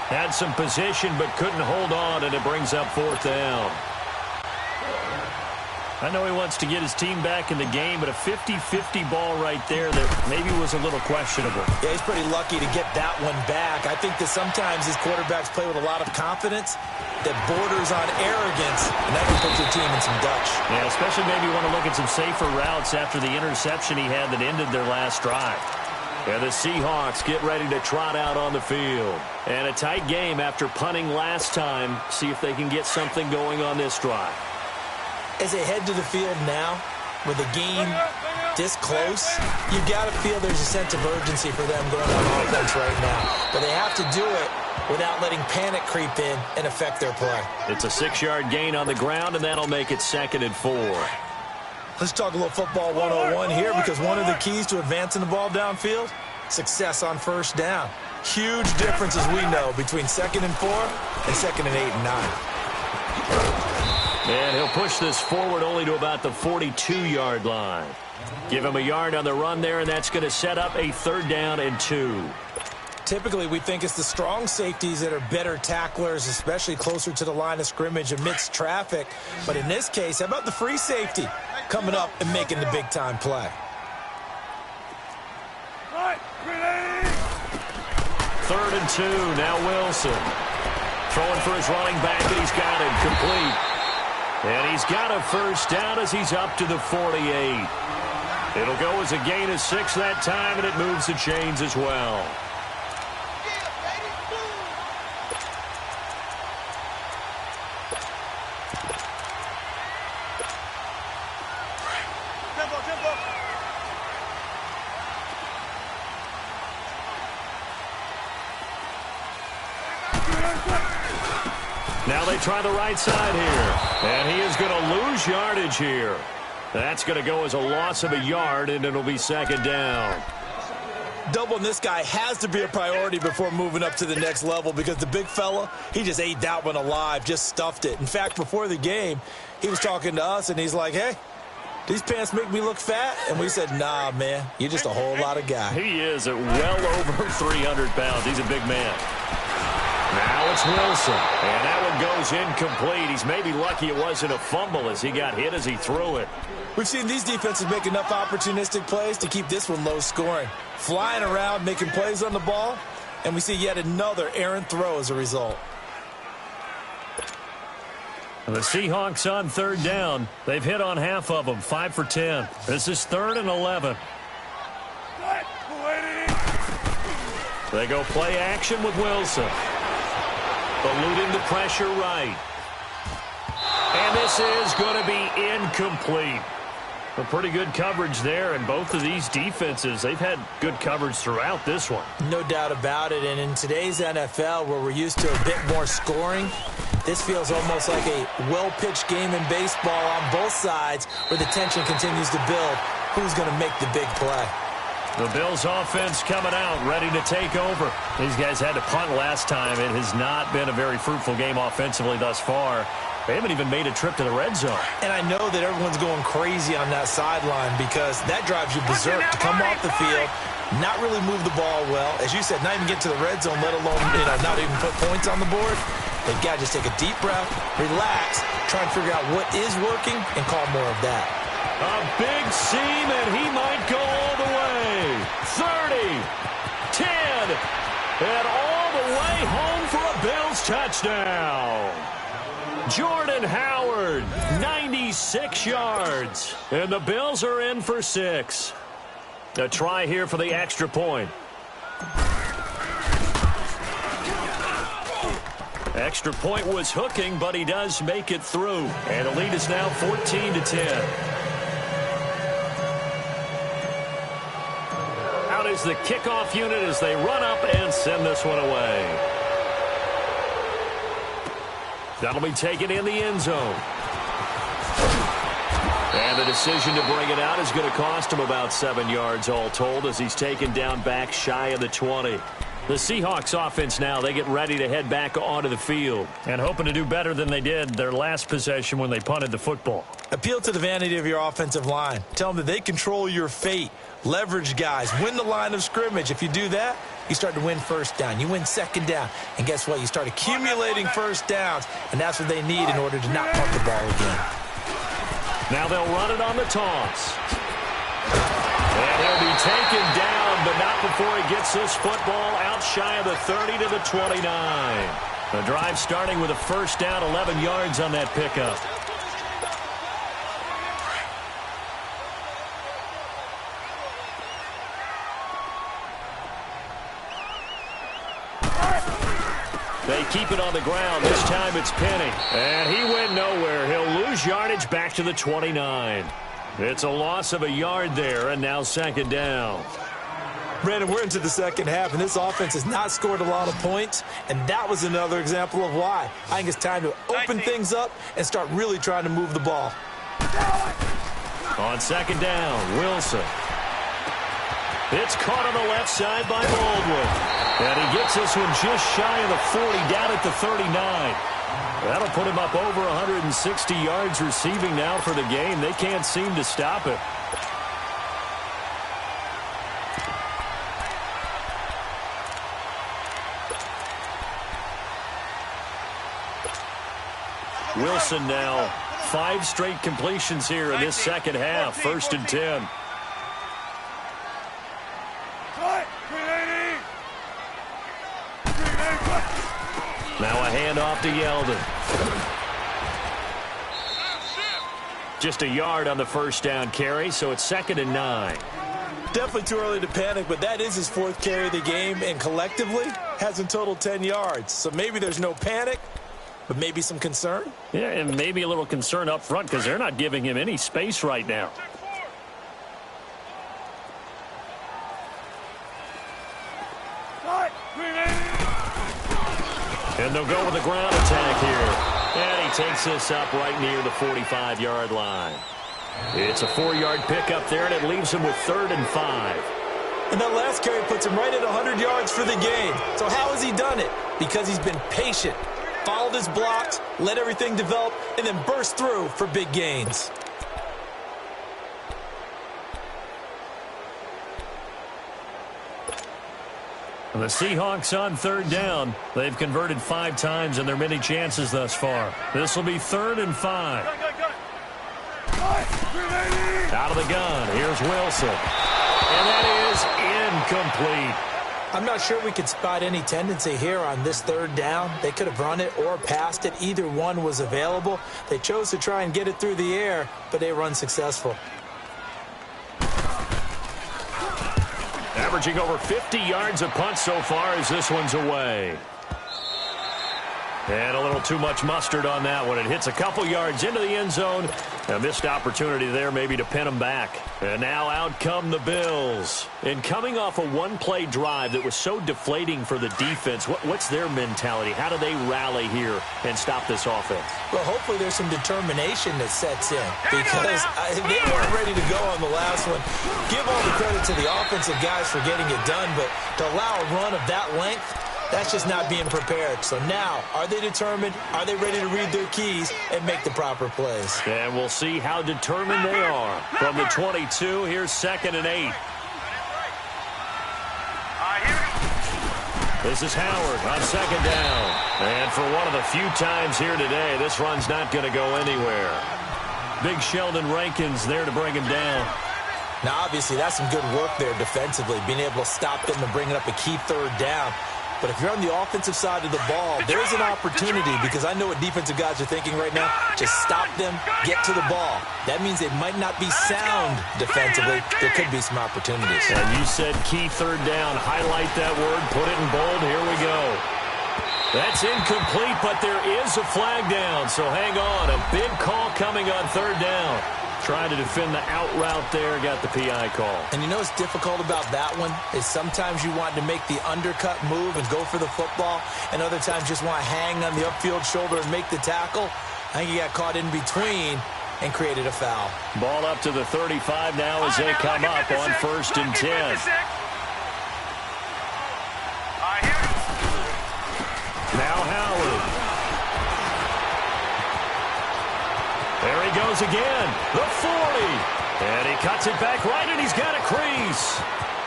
Had some position but couldn't hold on, and it brings up 4th down. I know he wants to get his team back in the game, but a 50-50 ball right there that maybe was a little questionable. Yeah, he's pretty lucky to get that one back. I think that sometimes his quarterbacks play with a lot of confidence that borders on arrogance, and that can put your team in some Dutch. Yeah, especially maybe want to look at some safer routes after the interception he had that ended their last drive. And the Seahawks get ready to trot out on the field. And a tight game after punting last time. See if they can get something going on this drive. As they head to the field now, with the game this close, you've got to feel there's a sense of urgency for them going on offense right now. But they have to do it without letting panic creep in and affect their play. It's a 6-yard gain on the ground, and that'll make it 2nd and 4. Let's talk a little football 101 here, because one of the keys to advancing the ball downfield, success on first down. Huge difference, as we know, between 2nd and 4 and 2nd and 8 and 9. And he'll push this forward only to about the 42-yard line. Give him a yard on the run there, and that's going to set up a 3rd down and 2. Typically, we think it's the strong safeties that are better tacklers, especially closer to the line of scrimmage amidst traffic. But in this case, how about the free safety coming up and making the big-time play? 3rd and 2, now Wilson. Throwing for his running back, and he's got him complete. And he's got a first down as he's up to the 48. It'll go as a gain of 6 that time, and it moves the chains as well. Now they try the right side here. And he is going to lose yardage here. That's going to go as a loss of a yard, and it'll be 2nd down. Doubling this guy has to be a priority before moving up to the next level, because the big fella, he just ate that one alive, just stuffed it. In fact, before the game, he was talking to us, and he's like, hey, these pants make me look fat? And we said, nah, man, you're just a whole lot of guy. He is at well over 300 pounds. He's a big man. Now it's Wilson, and that one goes incomplete. He's maybe lucky it wasn't a fumble as he got hit as he threw it. We've seen these defenses make enough opportunistic plays to keep this one low scoring. Flying around, making plays on the ball, and we see yet another errant throw as a result. The Seahawks on 3rd down. They've hit on half of them, 5 for 10. This is 3rd and 11. They go play action with Wilson. Eluding the pressure right. And this is going to be incomplete. A pretty good coverage there, and both of these defenses, they've had good coverage throughout this one. No doubt about it, and in today's NFL, where we're used to a bit more scoring, this feels almost like a well-pitched game in baseball on both sides, where the tension continues to build. Who's going to make the big play? The Bills offense coming out, ready to take over. These guys had to punt last time. It has not been a very fruitful game offensively thus far. They haven't even made a trip to the red zone. And I know that everyone's going crazy on that sideline, because that drives you berserk to come off the field, not really move the ball well. As you said, not even get to the red zone, let alone not even put points on the board. They've got to just take a deep breath, relax, try and figure out what is working, and call more of that. A big seam, and he might go all the way. 30, 10, and all the way home for a Bills touchdown. Jordan Howard, 96 yards. And the Bills are in for 6. A try here for the extra point. Extra point was hooking, but he does make it through. And the lead is now 14-10. Out is the kickoff unit as they run up and send this one away. That'll be taken in the end zone. And the decision to bring it out is going to cost him about 7 yards all told, as he's taken down back shy of the 20. The Seahawks offense now, they get ready to head back onto the field and hoping to do better than they did their last possession when they punted the football. Appeal to the vanity of your offensive line. Tell them that they control your fate. Leverage guys. Win the line of scrimmage. If you do that, you start to win first down. You win second down. And guess what? You start accumulating first downs, and that's what they need in order to not punt the ball again. Now they'll run it on the toss. And he'll be taken down, but not before he gets this football out shy of the 30 to the 29. The drive starting with a first down, 11 yards on that pickup. keep it on the ground. This time it's Penny. And he went nowhere. He'll lose yardage back to the 29. It's a loss of a yard there, and now second down. Brandon, we're into the second half, and this offense has not scored a lot of points, and that was another example of why. I think it's time to open things up and start really trying to move the ball. On second down, Wilson. It's caught on the left side by Baldwin. And he gets this one just shy of the 40, down at the 39. That'll put him up over 160 yards receiving now for the game. They can't seem to stop it. Wilson now 5 straight completions here in this second half. 1st and 10. Now a handoff to Yeldon. Just a yard on the first down carry, so it's 2nd and 9. Definitely too early to panic, but that is his 4th carry of the game, and collectively has in total 10 yards. So maybe there's no panic, but maybe some concern. Yeah, and maybe a little concern up front because they're not giving him any space right now. And they'll go with the ground attack here. And he takes this up right near the 45-yard line. It's a 4-yard pickup there, and it leaves him with 3rd and 5. And that last carry puts him right at 100 yards for the game. So how has he done it? Because he's been patient, followed his blocks, let everything develop, and then burst through for big gains. The Seahawks on 3rd down. They've converted 5 times in their many chances thus far. This will be 3rd and 5. Out of the gun. Here's Wilson. And that is incomplete. I'm not sure we could spot any tendency here on this 3rd down. They could have run it or passed it. Either one was available. They chose to try and get it through the air, but they were unsuccessful. Averaging over 50 yards a punt so far as this one's away. And a little too much mustard on that one. It hits a couple yards into the end zone. A missed opportunity there maybe to pin them back. And now out come the Bills. And coming off a one-play drive that was so deflating for the defense, what's their mentality? How do they rally here and stop this offense? Well, hopefully there's some determination that sets in because they weren't ready to go on the last one. Give all the credit to the offensive guys for getting it done, but to allow a run of that length, that's just not being prepared. So now, are they determined? Are they ready to read their keys and make the proper plays? And we'll see how determined they are. From the 22, here's 2nd and 8. This is Howard on 2nd down. And for one of the few times here today, this run's not going to go anywhere. Big Sheldon Rankins there to bring him down. Now, obviously, that's some good work there defensively, being able to stop them and bringing up a key 3rd down. But if you're on the offensive side of the ball, there's an opportunity because I know what defensive guys are thinking right now. Just stop them, get to the ball. That means they might not be sound defensively. There could be some opportunities. And you said key 3rd down. Highlight that word. Put it in bold. Here we go. That's incomplete, but there is a flag down. So hang on. A big call coming on 3rd down. Trying to defend the out route there, got the PI call. And you know what's difficult about that one is sometimes you want to make the undercut move and go for the football, and other times just want to hang on the upfield shoulder and make the tackle. I think he got caught in between and created a foul. Ball up to the 35 now as they come up on 1st and 10. Now Howard. There he goes again, the 40. And he cuts it back right, and he's got a crease.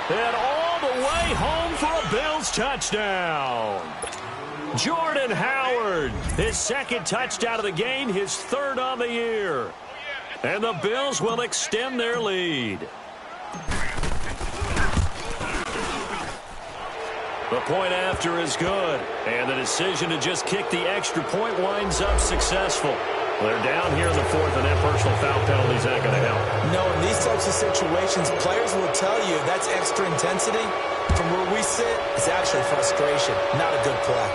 And all the way home for a Bills touchdown. Jordan Howard, his 2nd touchdown of the game, his 3rd on the year. And the Bills will extend their lead. The point after is good. And the decision to just kick the extra point winds up successful. They're down here in the 4th, and that personal foul penalty is not going to help. No, in these types of situations, players will tell you that's extra intensity. From where we sit, it's actually frustration, not a good play.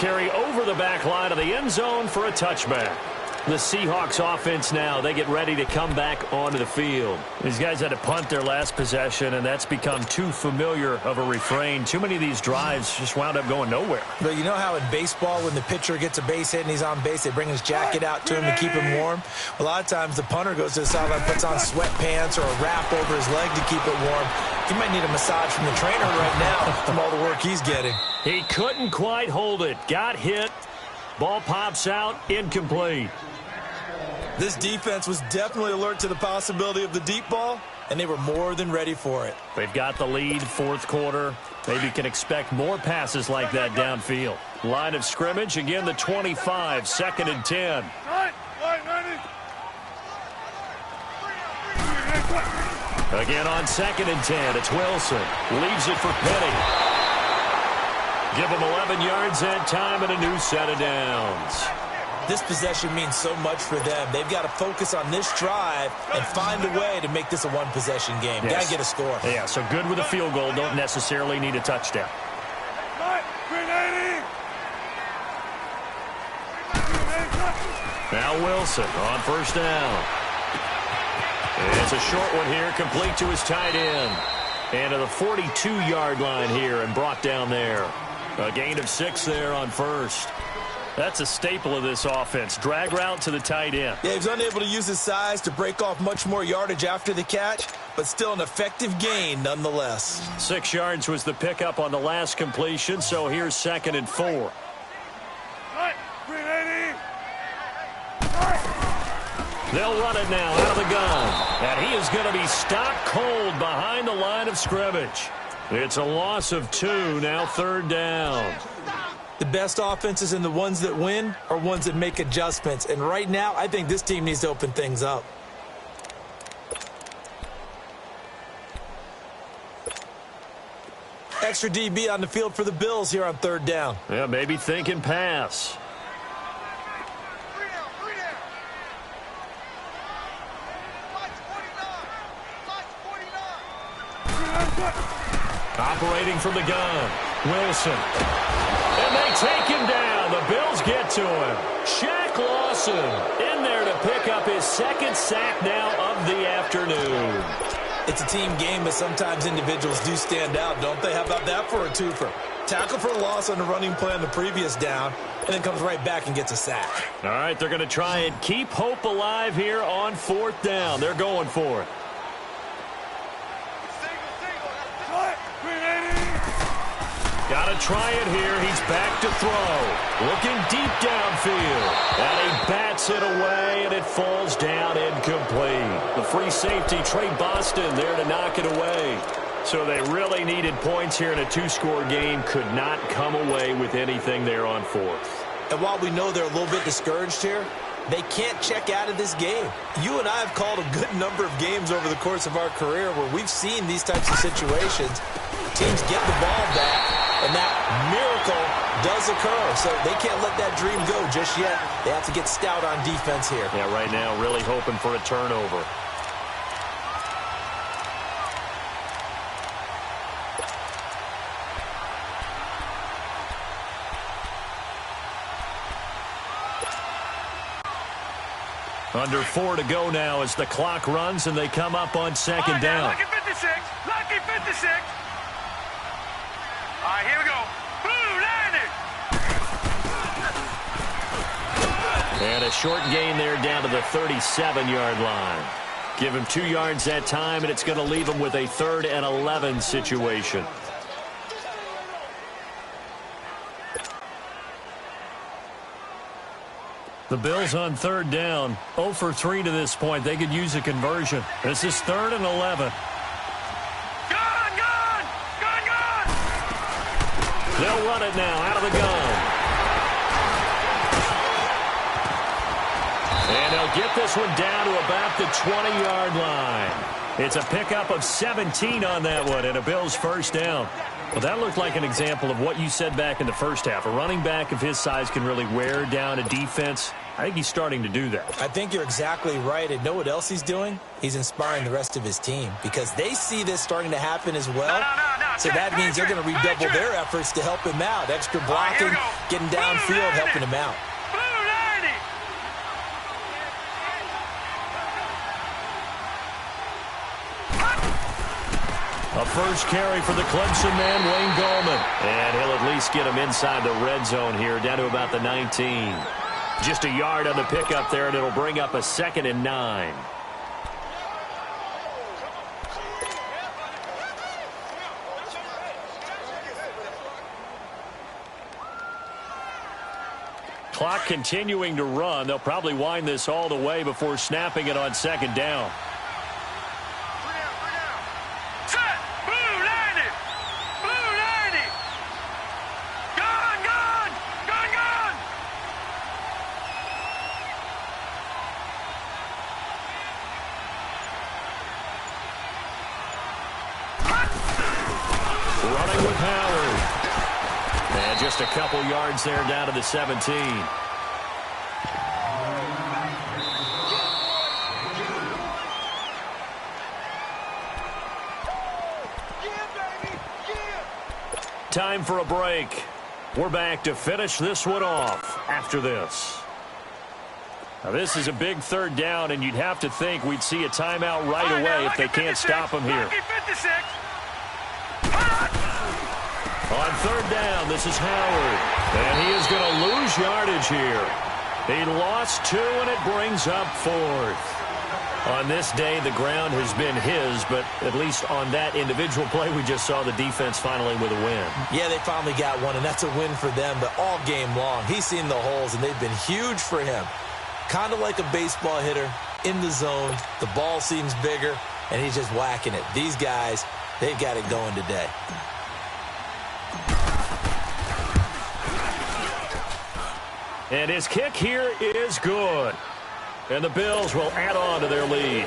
carry over the back line of the end zone for a touchback. The Seahawks offense now, they get ready to come back onto the field. These guys had to punt their last possession, and that's become too familiar of a refrain. Too many of these drives just wound up going nowhere. But you know how in baseball, when the pitcher gets a base hit and he's on base, they bring his jacket out to him to keep him warm? A lot of times the punter goes to the sideline, puts on sweatpants or a wrap over his leg to keep it warm. He might need a massage from the trainer right now from all the work he's getting. He couldn't quite hold it. Got hit. Ball pops out. Incomplete. This defense was definitely alert to the possibility of the deep ball, and they were more than ready for it. They've got the lead, fourth quarter. Maybe can expect more passes like that downfield. Line of scrimmage, again the 25, 2nd and 10. Again on 2nd and 10, it's Wilson. Leaves it for Penny. Give him 11 yards that time and a new set of downs. This possession means so much for them. They've got to focus on this drive and find a way to make this a one-possession game. Yes. Got to get a score. Yeah, so good with a field goal. Don't necessarily need a touchdown. Now Wilson on first down. It's a short one here, complete to his tight end. And to the 42-yard line here and brought down there. A gain of 6 there on first. That's a staple of this offense. Drag route to the tight end. Yeah, he was unable to use his size to break off much more yardage after the catch, but still an effective gain nonetheless. 6 yards was the pickup on the last completion, so here's 2nd and 4. They'll run it now out of the gun. And he is going to be stopped cold behind the line of scrimmage. It's a loss of 2, now 3rd down. The best offenses and the ones that win are ones that make adjustments. And right now, I think this team needs to open things up. Extra DB on the field for the Bills here on 3rd down. Yeah, maybe thinking pass. Operating from the gun, Wilson. And they take him down. The Bills get to him. Shaq Lawson in there to pick up his 2nd sack now of the afternoon. It's a team game, but sometimes individuals do stand out, don't they? How about that for a twofer? Tackle for a loss on the running play on the previous down, and then comes right back and gets a sack. All right, they're going to try and keep hope alive here on 4th down. They're going for it. Got to try it here. He's back to throw. Looking deep downfield. And he bats it away, and it falls down incomplete. The free safety, Trey Boston, there to knock it away. So they really needed points here in a 2-score game. Could not come away with anything there on 4th. And while we know they're a little bit discouraged here, they can't check out of this game. You and I have called a good number of games over the course of our career where we've seen these types of situations. Teams get the ball back, and that miracle does occur. So they can't let that dream go just yet. They have to get stout on defense here. Yeah, right now really hoping for a turnover. Under 4 to go now as the clock runs and they come up on 2nd down. Lucky 56. Lucky 56. All right, here we go. Boom, landed. And a short gain there down to the 37-yard line. Give him 2 yards that time, and it's going to leave him with a 3rd and 11 situation. The Bills on 3rd down, 0 for 3 to this point. They could use a conversion. This is 3rd and 11. Gun, gun, gun, gun. They'll run it now out of the gun. And they'll get this one down to about the 20-yard line. It's a pickup of 17 on that one and a Bills 1st down. Well, that looked like an example of what you said back in the first half. A running back of his size can really wear down a defense. I think he's starting to do that. I think you're exactly right. And know what else he's doing? He's inspiring the rest of his team because they see this starting to happen as well. No. So that means they're going to redouble their efforts to help him out. Extra blocking, getting downfield, helping him out. A first carry for the Clemson man, Wayne Gallman. And he'll at least get him inside the red zone here, down to about the 19. Just a yard on the pickup there, and it'll bring up a 2nd and 9. Clock continuing to run. They'll probably wind this all the way before snapping it on 2nd down. Running with Howard. And just a couple yards there down to the 17. Time for a break. We're back to finish this one off after this. Now this is a big 3rd down, and you'd have to think we'd see a timeout right away if they can't stop him here. On 3rd down, this is Howard. And he is going to lose yardage here. He lost 2, and it brings up 4th. On this day, the ground has been his, but at least on that individual play, we just saw the defense finally with a win. Yeah, they finally got one, and that's a win for them, but all game long, he's seen the holes, and they've been huge for him. Kind of like a baseball hitter in the zone. The ball seems bigger, and he's just whacking it. These guys, they've got it going today. And his kick here is good. And the Bills will add on to their lead.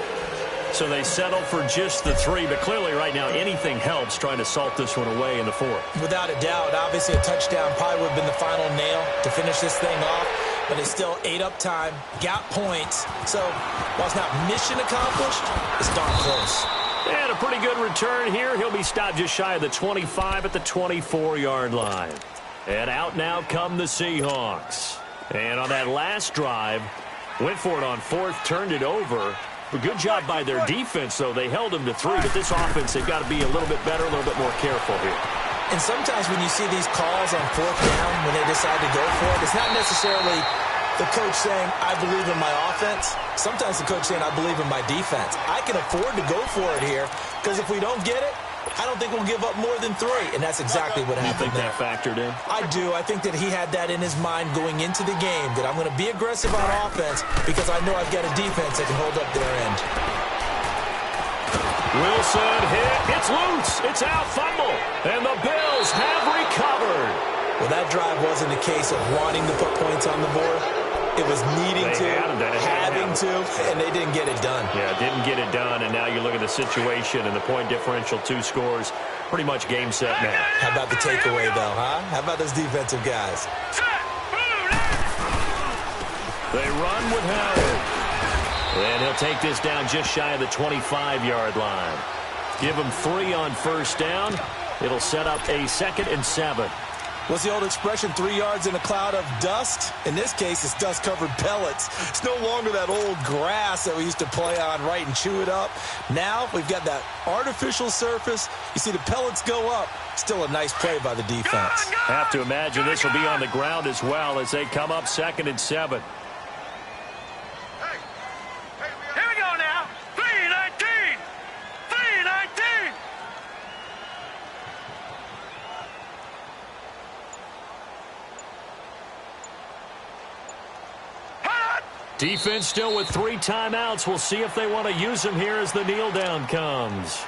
So they settle for just the 3, but clearly right now anything helps trying to salt this one away in the 4th. Without a doubt, obviously a touchdown probably would have been the final nail to finish this thing off, but they still ate up time, got points. So while it's not mission accomplished, it's darn close. And a pretty good return here. He'll be stopped just shy of the 25 at the 24-yard line. And out now come the Seahawks. And on that last drive, went for it on 4th, turned it over. A good job by their defense, though. They held them to 3, but this offense, they've got to be a little bit better, a little bit more careful here. And sometimes when you see these calls on 4th down, when they decide to go for it, it's not necessarily the coach saying, I believe in my offense. Sometimes the coach saying, I believe in my defense. I can afford to go for it here, because if we don't get it, I don't think we'll give up more than 3, and that's exactly what happened there. You think that factored in? I do. I think that he had that in his mind going into the game, that I'm going to be aggressive on offense because I know I've got a defense that can hold up their end. Wilson hit. It's loose. It's out. Fumble. And the Bills have recovered. Well, that drive wasn't a case of wanting to put points on the board. It was needing to, having to, and they didn't get it done. Yeah, didn't get it done, and now you look at the situation and the point differential, 2 scores, pretty much game, set, now. How about the takeaway, though, huh? How about those defensive guys? They run with Howard. And he'll take this down just shy of the 25-yard line. Give him 3 on 1st down. It'll set up a 2nd and 7. What's the old expression, 3 yards in a cloud of dust? In this case, it's dust-covered pellets. It's no longer that old grass that we used to play on, right, and chew it up. Now we've got that artificial surface. You see the pellets go up. Still a nice play by the defense. Have to imagine this will be on the ground as well as they come up 2nd and 7. Here we go now. 3-19. 3-19. Defense still with 3 timeouts. We'll see if they want to use them here as the kneel down comes.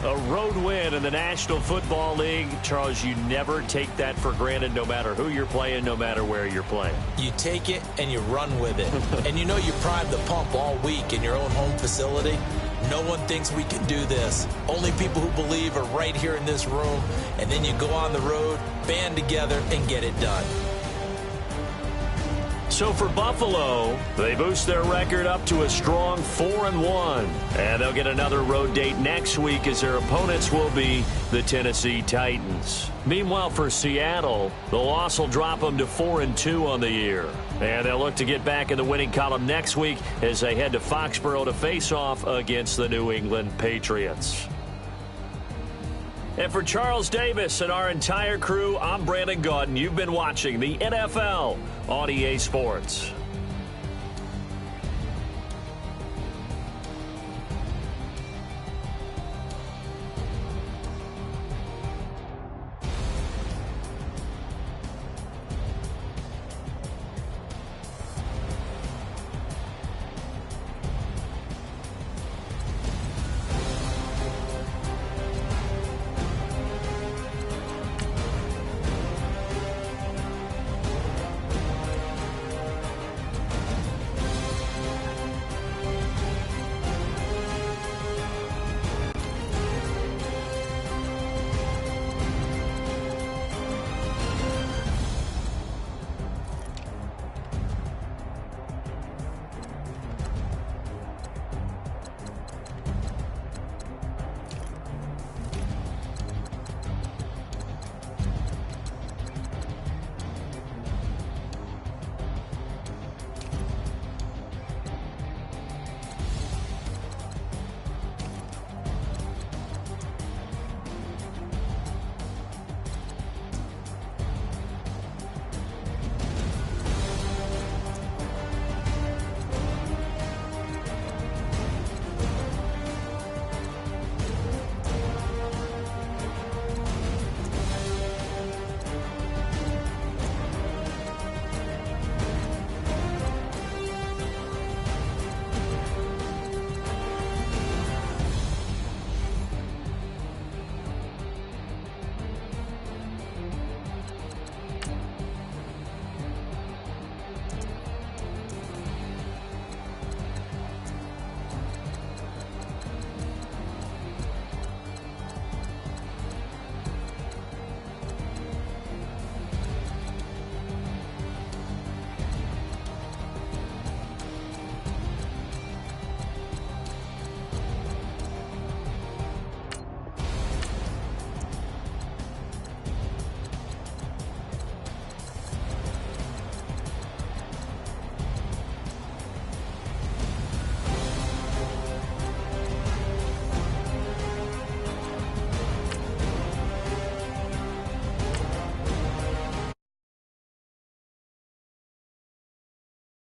A road win in the National Football League. Charles, you never take that for granted no matter who you're playing, no matter where you're playing. You take it and you run with it. And you know you primed the pump all week in your own home facility. No one thinks we can do this. Only people who believe are right here in this room. And then you go on the road, band together, and get it done. So for Buffalo, they boost their record up to a strong 4-1. And they'll get another road date next week as their opponents will be the Tennessee Titans. Meanwhile, for Seattle, the loss will drop them to 4-2 on the year. And they'll look to get back in the winning column next week as they head to Foxborough to face off against the New England Patriots. And for Charles Davis and our entire crew, I'm Brandon Gaudin. You've been watching the NFL on EA Sports.